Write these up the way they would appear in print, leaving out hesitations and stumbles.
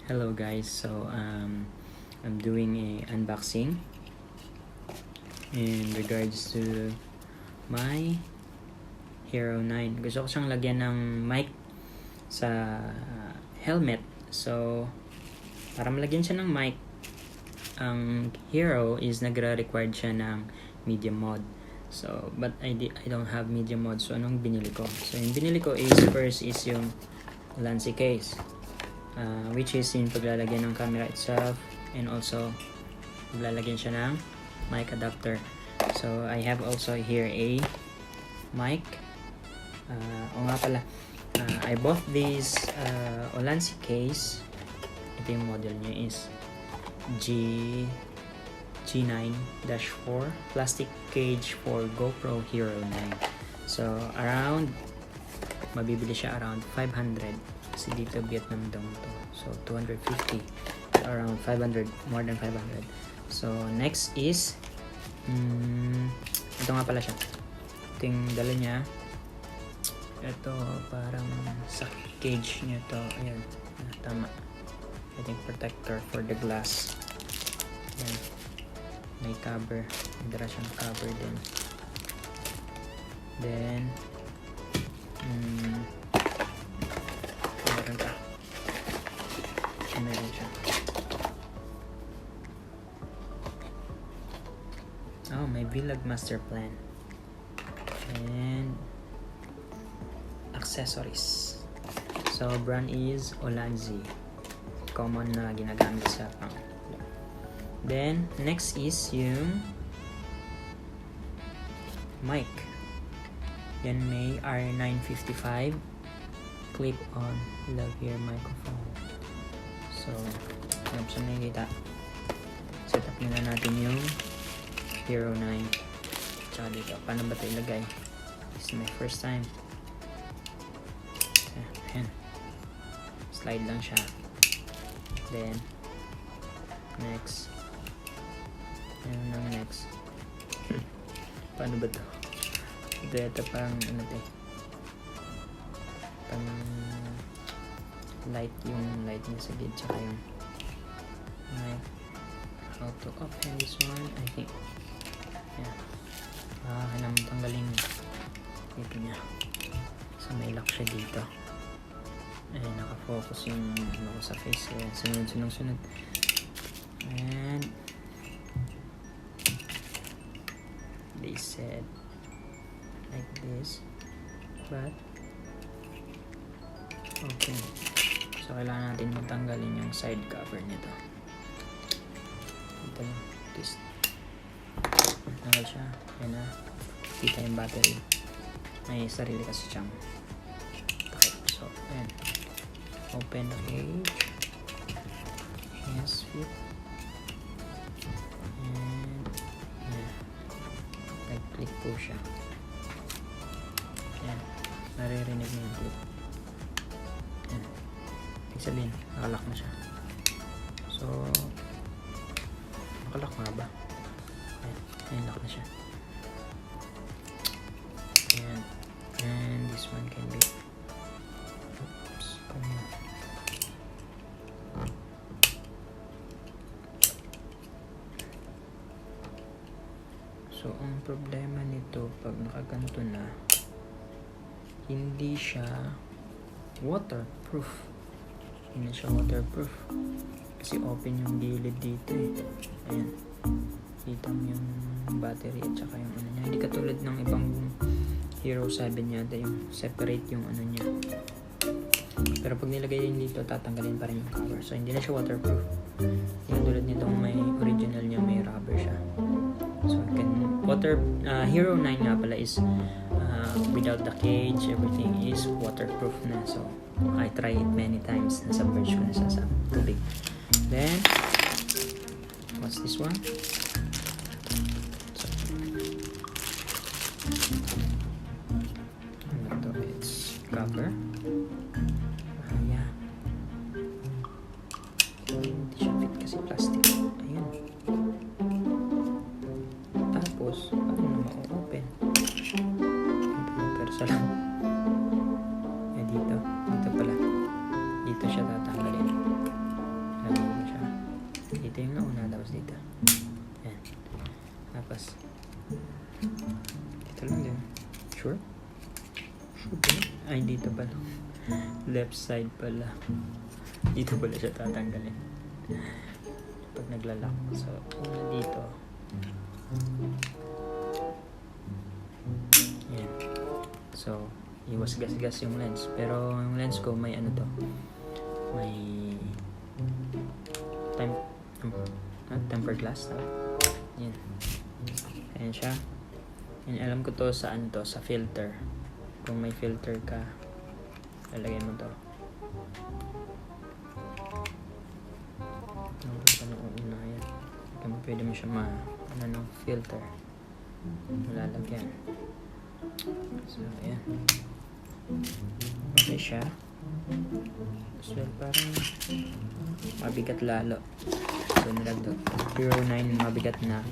Hello guys, so I'm doing a unboxing in regards to my Hero 9. Gusto ko siyang lagyan ng mic sa helmet. So para malagyan siya ng mic, ang Hero is nagre-required siya ng medium mode. So but I don't have medium mode. So anong binili ko? So yung binili ko is first is yung Lancy case. Which is yung paglalagyan ng camera itself, and also paglalagyan siya ng mic adapter. So I have also here a mic. O nga pala, I bought this Olanzi case. Ito yung model niya is G9-4 plastic cage for GoPro Hero 9. So around, mabibili siya around 500. Kasi dito Vietnam daw to. So 250, around 500, more than 500. So next is ito nga pala siya. Ito yung dala niya. Ito parang sa cage niya to. Ayan, tama. Ito yung protector for the glass. Ayan. May cover. May dala siyang cover din. Then meron siya. Oh, may vlog master plan and accessories. So brand is Olanzi, common na ginagamit sa pang. Then next is yung mic. Yan may R955 clip on lavalier microphone. So yan siya nakikita. Set up muna natin yung Hero 9. Tsaka dito, paano ba ito ilagay? This is my first time. Ayan. Slide lang siya. Then next. Ayan lang next. Paano ba ito? Ito parang ano ito, pang light, yung light niya sa gate, tsaka yung how to open this one, I think. Yeah. Kailangan tanggalin dito niya. So may lock siya dito. Ayan, nakafocus yung ano ko sa face. Ayan, sunod. And they said like this, but okay. So kailangan natin matanggalin yung side cover nito. Ito lang, this. Tanggal siya. Ayan na. Kita yung battery. May sarili kasi siyang takip. So ayan. Open the cage. Yes, fit. And ayan. Nag-click po siya. Ayan. Naririnig mo yung click. Ayan. Ibig sabihin, nakalock na siya. So nakalock nga ba? Ayan, lock na siya. Ayan. And this one can be, oops, so ang problema nito pag nakaganto na, hindi siya waterproof. Hindi siya waterproof kasi open yung gilid dito eh. Ayan, kita mo yung battery at saka yung ano niya. Hindi katulad ng ibang Hero 7 yata, yung separate yung ano niya. Pero pag nilagay yun dito, tatanggalin pa rin yung cover. So hindi na siya waterproof. Yung tulad nitong may original niya, may rubber siya. So Hero 9 nga pala is without the cage, everything is waterproof na. So I tried it many times. Nasa-submerge ko na sa tubig. Then what's this one? So, ano to? It's cover. Yeah. Hindi siya fit kasi plastic. Ayan. Tapos, paano na ma-open? Pero sa lang. Eh, dito pala. Dito siya tatanggalin. Lagyan mo siya. Dito yung nauna, tapos dito. Yan. Tapos, dito lang din. Sure? Sure ba? Ay, dito pala. Left side pala. Dito pala siya tatanggalin. Pag naglalak. So, dito. Yan. So, iwas gas-gas yung lens. Pero yung lens ko may ano to. May tempered glass. Yan. Ayan siya. Yan, alam ko to sa ano to, sa filter. Kung may filter ka, lalagay mo to. Kaya pwede mo siya filter. Malalagyan. So, ayan. Okay siya. So, parang mabigat lalo. So, nilagdag. Hero 9 mabigat na.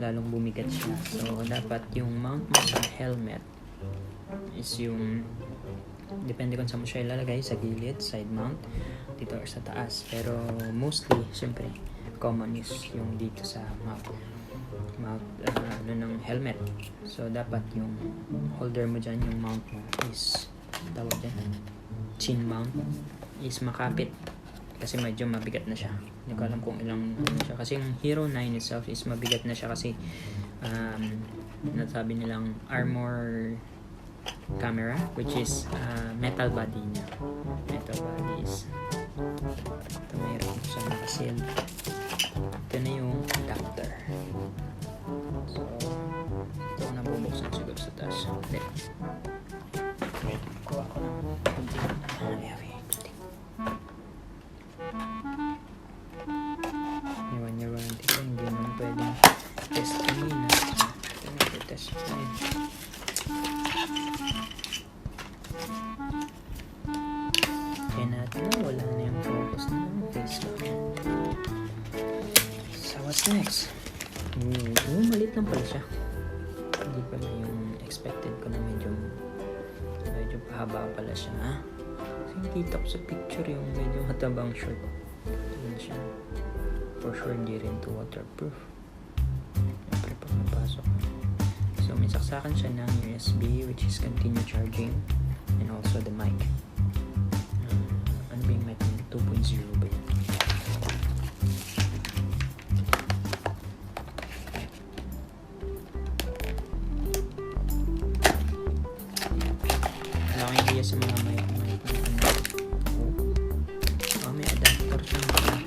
Lalong bumigat siya. So, dapat yung mount mo sa helmet is yung depende kung saan mo siya ilalagay, sa gilid, side mount, dito or sa taas. Pero mostly, syempre, common is yung dito sa mount ng helmet. So, dapat yung holder mo dyan, yung mount mo is tawag dyan, chin mount is makapit. Kasi medyo mabigat na siya. Hindi ko alam kung ilang siya. Kasi yung Hero 9 itself is mabigat na siya kasi nasabi nilang armor camera, which is metal body niya. Metal body is ito, mayroon siya nakasil. Ito na yung adapter. So, ito na bubuksan siguro sa taas. Hindi. Kuha ko lang. May 1 year warranty ko. Hindi naman pwedeng test kanina. Ito na test kanina. Kaya natin na wala na yung focus na yung face lock. So what's next? Maliit lang pala siya. Hindi pala yung expected ko na medyo pahaba pala siya. Kasi nakita ko sa picture yung medyo matabang short. Yun siya. For sure hindi rin to waterproof. Siyempre pag napasok. So may saksakan siya ng USB, which is continue charging, and also the mic. Ano ba yung mic? 2.0 ba yun? Wala akong idea sa mga mic. May adapter siyang dala.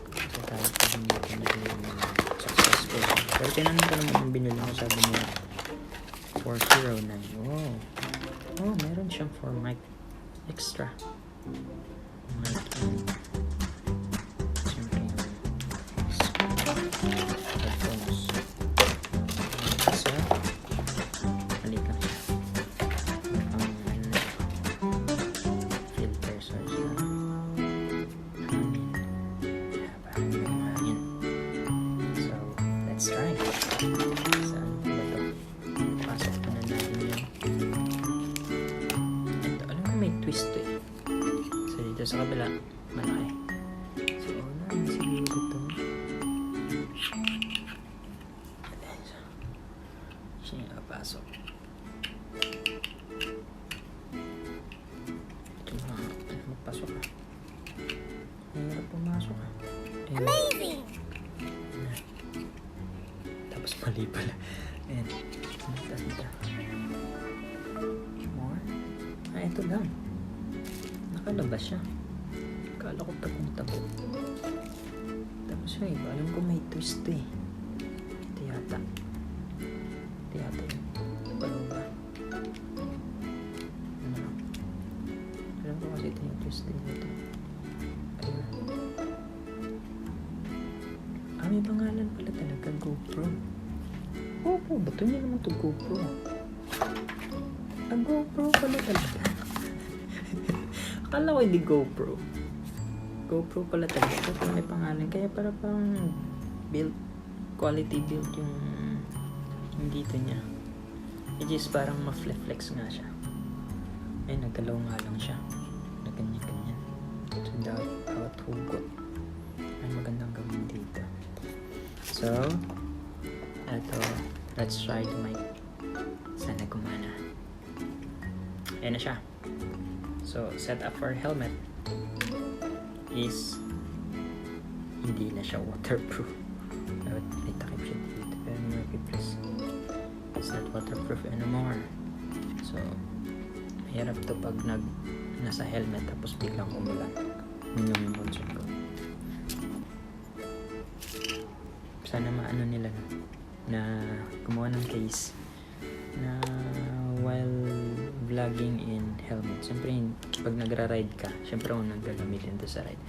So tayo pag hindi ko na successful. Pero tinanong ko naman yung binili ko, sabi nila 409. Wow. Oh, meron siyang for mic extra. Mic siyempre yung headphones. So, maliit lang siya. Filter source na. So, let's try. Saan ba ito? Pasok pa na natin yun. Ito, alam ko may twist eh. So, dito sa kabila, malaki. So, ano siguro ito? Siya yung napasok. Ito na, magpasok ka. Mahirap pumasok ka. Amazing! Tapos mali pala. Ayan. Dito. More. Ito lang. Nakalabas siya. Kala ko tabong-tabo. Tapos yung iba, alam ko may twist eh. Ito yata. Ito yata yun. Paano ba? Ano? Alam ko kasi ito yung twist din ito. Ayun. May pangalan pala talaga, GoPro. Oo, bato niya naman ito GoPro. GoPro pala talaga. Akala ko hindi GoPro. GoPro pala talaga. Ito may pangalan. Kaya para pang built quality build yung dito niya. Which is parang ma-flex nga siya. Ay, nagalaw nga lang siya. Na ganyan-ganyan. So, dapat hugot. Ay, magandang gawin dito. So, ito. Let's try the mic. Sana gumana. Ayan na siya. So, set up for helmet is hindi na siya waterproof. May takip siya dito. Pero may pipress. It's not waterproof anymore. So, mahirap to pag nasa helmet tapos biglang umulan. Yun yung concern ko. Sana maano nila na gumawa ng case na while vlogging in helmet. Siyempre, pag nagra-ride ka, siyempre unang gagamitin to sa ride.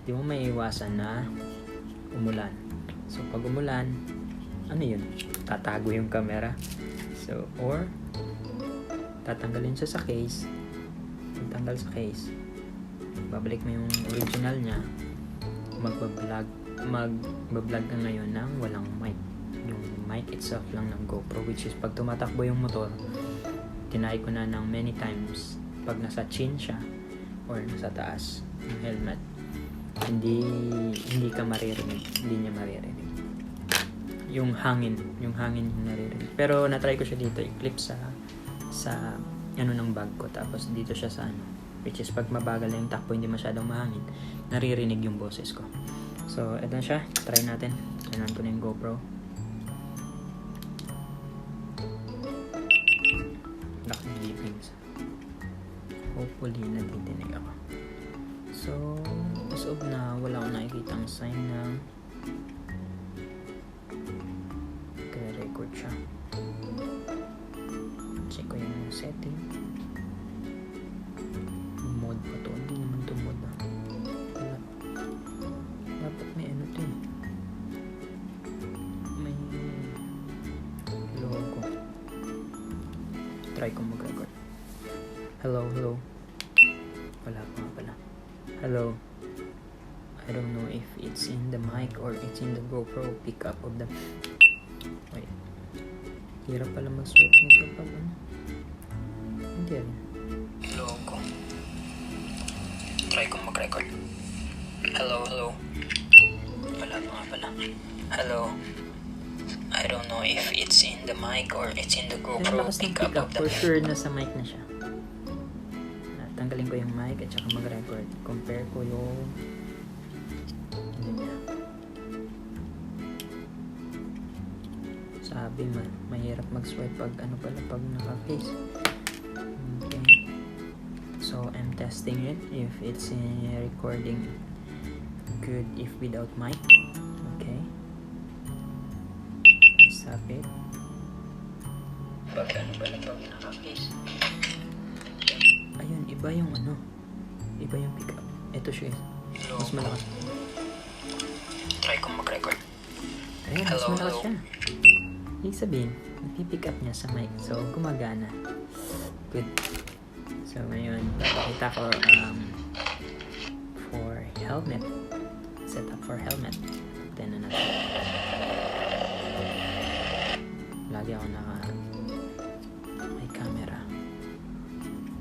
Di mo may iwasan na umulan. So, pag umulan, ano yun? Tatago yung camera. So, or tatanggalin siya sa case. Tanggal sa case. Babalik mo yung original niya. Magbablog ka ngayon ng walang mic. Yung mic itself lang ng GoPro, which is pag tumatakbo yung motor, tinay ko na ng many times. Pag nasa chin siya or nasa taas yung helmet, hindi ka maririnig. Hindi niya maririnig. Yung hangin yung naririnig. Pero na-try ko siya dito, i-clip sa ano ng bag ko, tapos dito siya sa ano, which is pag mabagal na yung takbo, hindi masyadong mahangin, naririnig yung boses ko. So, eto na siya. Try natin. Turn ko na yung GoPro. Laking beepings. Hopefully, natitinig ako. So, as of na, wala akong nakikitang sign na record siya. Check ko yung setting. Mode pa to. Hindi naman to mode na. Wala. Dapat may ano to eh. May logo. Try kong mag-record. Hello. Wala pa nga pala. Hello. I don't know if it's in the mic or it's in the GoPro pickup of the... Wait. Hirap pala mag-sweat nito pag ano. Hindi rin. Logo. Try kong mag-record. Hello. Wala pa nga pala. Hello. I don't know if it's in the mic or it's in the GoPro pickup of the... For sure, nasa mic na siya. Tanggalin ko yung mic at saka mag-record. Compare ko yung... Ano niya. Sabi mahirap mag-swipe pag ano pala pag naka-face. Okay. So, I'm testing it if it's recording good if without mic. Okay. Stop it. Pag ano pala pag naka-face. Ayun, iba yung ano. Iba yung pickup. Ito siya. Mas malakas. Try kong mag-record. Ayun, mas malakas siya. Ibig sabihin, nagpipick up niya sa mic. So, gumagana. Good. So, ngayon, papakita ko for helmet. Set up for helmet. Then na natin. Lagi ako may camera.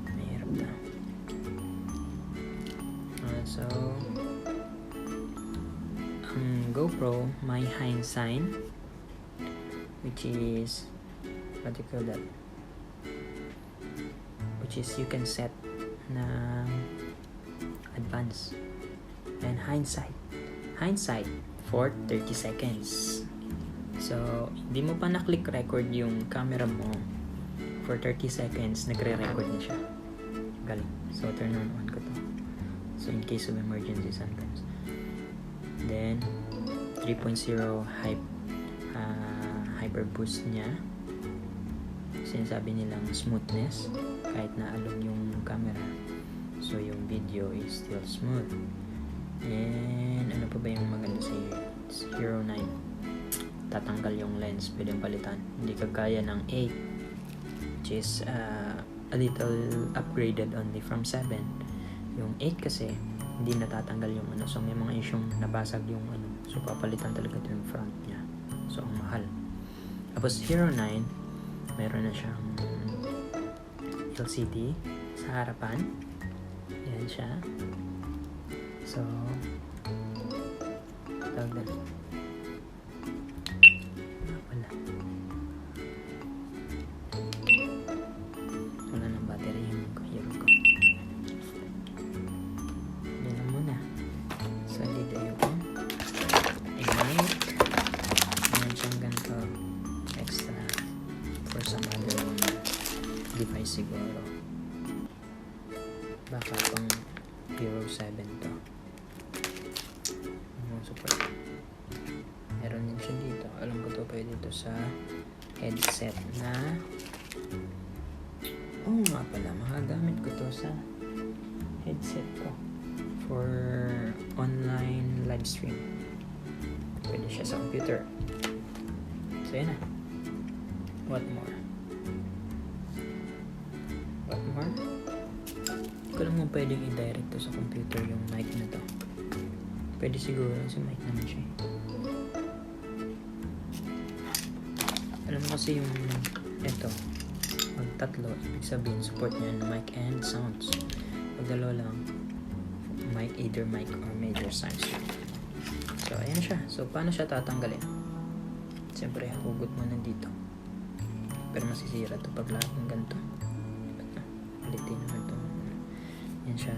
Mahirap na. So, GoPro, my hind sign, which is what you call that, which is you can set na advance and hindsight for 30 seconds. So hindi mo pa na-click record yung camera mo for 30 seconds, nagre-record na siya. Galing. So turn on ko to, so in case of emergency sometimes. Then 3.0 hyper boost niya. Sinasabi nilang smoothness kahit na along yung camera, so yung video is still smooth. And ano pa ba yung maganda sa Hero 9? Tatanggal yung lens, pwedeng palitan, hindi kagaya ng 8 which is a little upgraded only from 7. Yung 8 kasi hindi natatanggal yung ano, so may mga isyong nabasag yung ano, so papalitan talaga ito yung front niya. So Tapos Hero 9, meron na siyang LCD sa harapan. Yan siya. So, tawag na. Wala. Wala ng battery yung Hero ko. Yan na muna. Solid yung ignite. Meron siyang ganito extra for some other device siguro. Baka pang Hero 7 to. Support. Meron din siya dito. Alam ko to pwede dito sa headset na nga pala, makagamit ko to sa headset ko for online live stream. Pwede siya sa computer. So yun na. What more? Hindi ko lang mo pwedeng i-direct to sa computer yung mic na to. Pwede siguro sa mic naman siya. Alam mo kasi yung ito, pag tatlo, ibig sabihin support niya ng mic and sounds. Pag dalawa lang, either mic or major sounds. So ayan siya. So paano siya tatanggalin? Siyempre hugot mo na dito. Pero masisira to pag lahat ng ganito. Palitin naman ito. Yan siya.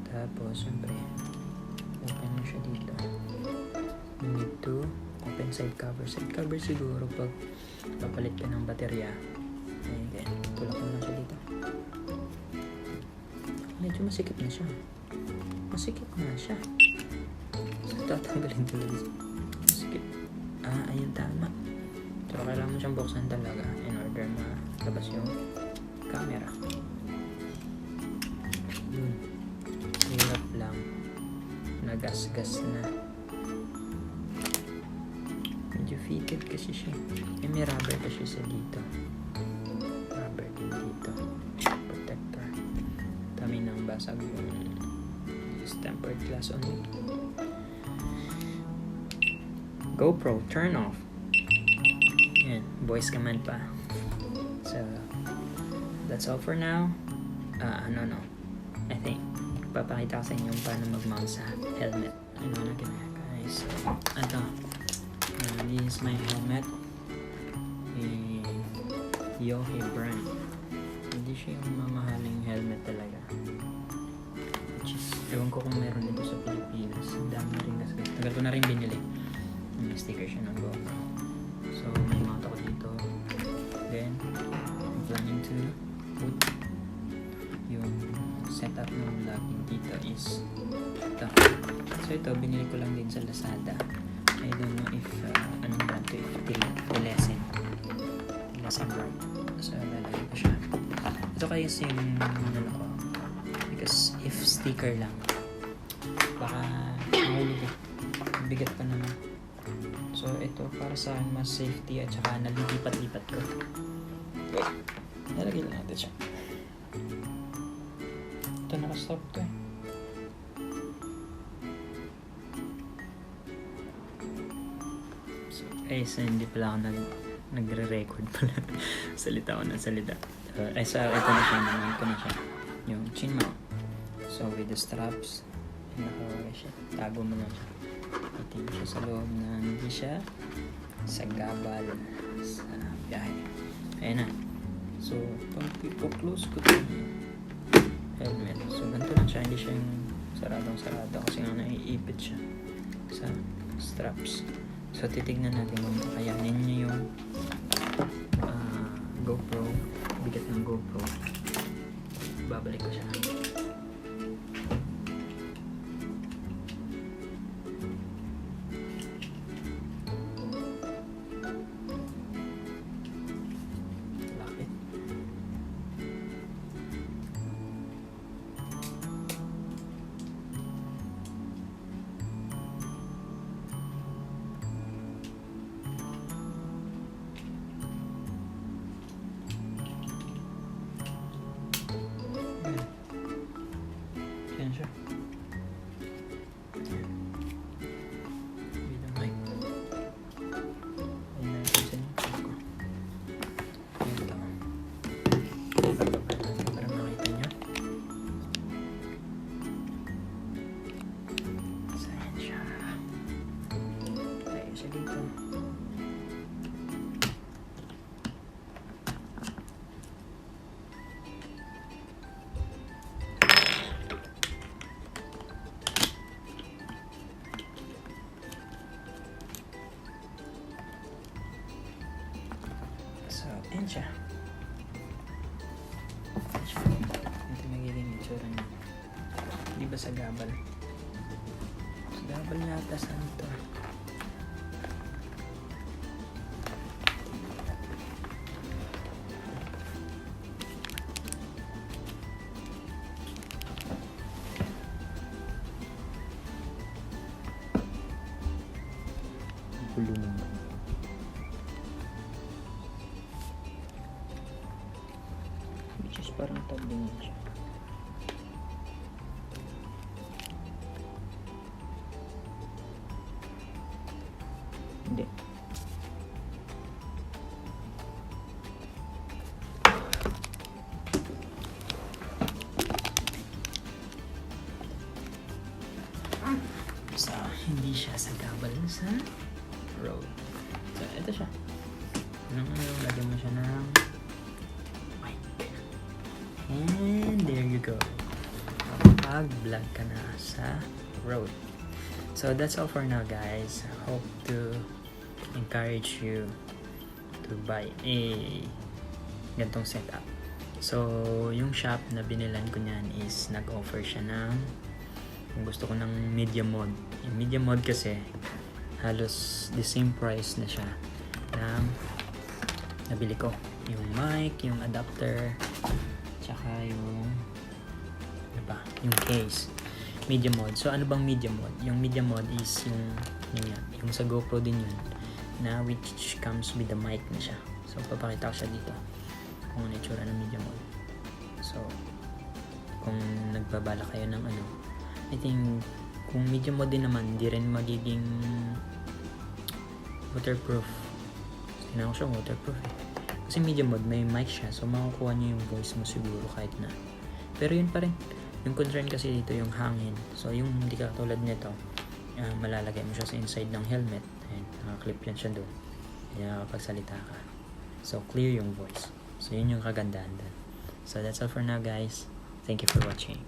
Tapos siyempre open mo siya dito. You need to open side cover. Side cover siguro pag papalit ka ng baterya. Ayan, tulak mo lang siya dito. Medyo masikip na siya. So tatanggalin talaga siya. Masikip. Ayun tama. So kailangan mo siyang buksan talaga in order malabas yung camera. Yun. Hirap lang. Nagasgas na. Medyo fitted kasi siya. May rubber kasi sa dito. Rubber din dito. Protector. Kami nang basag yung tempered glass only. GoPro, turn off. Yan. Voice command pa. So, that's all for now. No. I think papakita ko sa inyo paano mag-mount sa helmet. Ano na guys. So, ito. This is my helmet. Yohe brand. Hindi siya yung mamahaling helmet talaga. Which is, ewan ko kung meron dito sa Pilipinas. Ang dami rin kasi. Tagal ko na rin binili. May sticker siya ng GoPro. So, may mount ako dito. Then, I'm planning to put yung setup ng vlogging dito is ito. So ito, binili ko lang din sa Lazada. I don't know if anong brand to, if Tilesen brand. So lalagay ko siya. Ito kasi yung ko. Because if sticker lang, baka mahulog eh. Bigat pa naman. So ito, para sa akin mas safety at saka nalilipat-lipat ko. Wait, nalagay lang natin siya. Ito, nakastop to eh. So hindi pala ako nagre-record pala. Salita ko ng salita. Ito na siya, naman ko na siya. Yung chin mount. So with the straps, nakawala siya. Tago mo lang siya. Itin siya sa loob na hindi siya sa gabal sa biyahe. Ayan na. So, pag close ko ito helmet. So, ganito lang siya. Hindi siya yung saradong-sarado kasi nga naiipit siya sa straps. So, titignan natin kung kakayanin niya yung GoPro. Bigat ng GoPro. Babalik ko siya. siya dito. So, ayan siya. Ito magiging itsura niya. Di ba sa gabal? Sa gabal yata sa ito. Bulungan. Which is parang tabing siya. Hindi. So, hindi siya sa gabal sa road. So, ito siya. Lagyan mo siya ng mic. And there you go. Pag-vlog ka na sa road. So, that's all for now, guys. I hope to encourage you to buy a gantong setup. So, yung shop na binilan ko niyan is nag-offer siya ng kung gusto ko ng media mode. Yung media mode kasi halos the same price na siya ng nabili ko. Yung mic, yung adapter, tsaka yung ano ba? Yung case. Media mode. So, ano bang media mode? Yung media mode is yung sa GoPro din yun na which comes with the mic na siya. So, papakita ko siya dito kung ano itsura ng media mode. So, kung nagbabala kayo ng ano, I think kung media mode din naman, hindi rin magiging waterproof. Tingnan ko siya waterproof eh. Kasi media mode, may mic siya. So, makukuha niyo yung voice mo siguro kahit na. Pero yun pa rin. Yung concern kasi dito yung hangin. So, yung hindi ka katulad nito, malalagay mo siya sa inside ng helmet. Ayan, nakaklip yan siya doon. Kaya kapagsalita ka. So, clear yung voice. So, yun yung kagandahan doon. So, that's all for now, guys. Thank you for watching.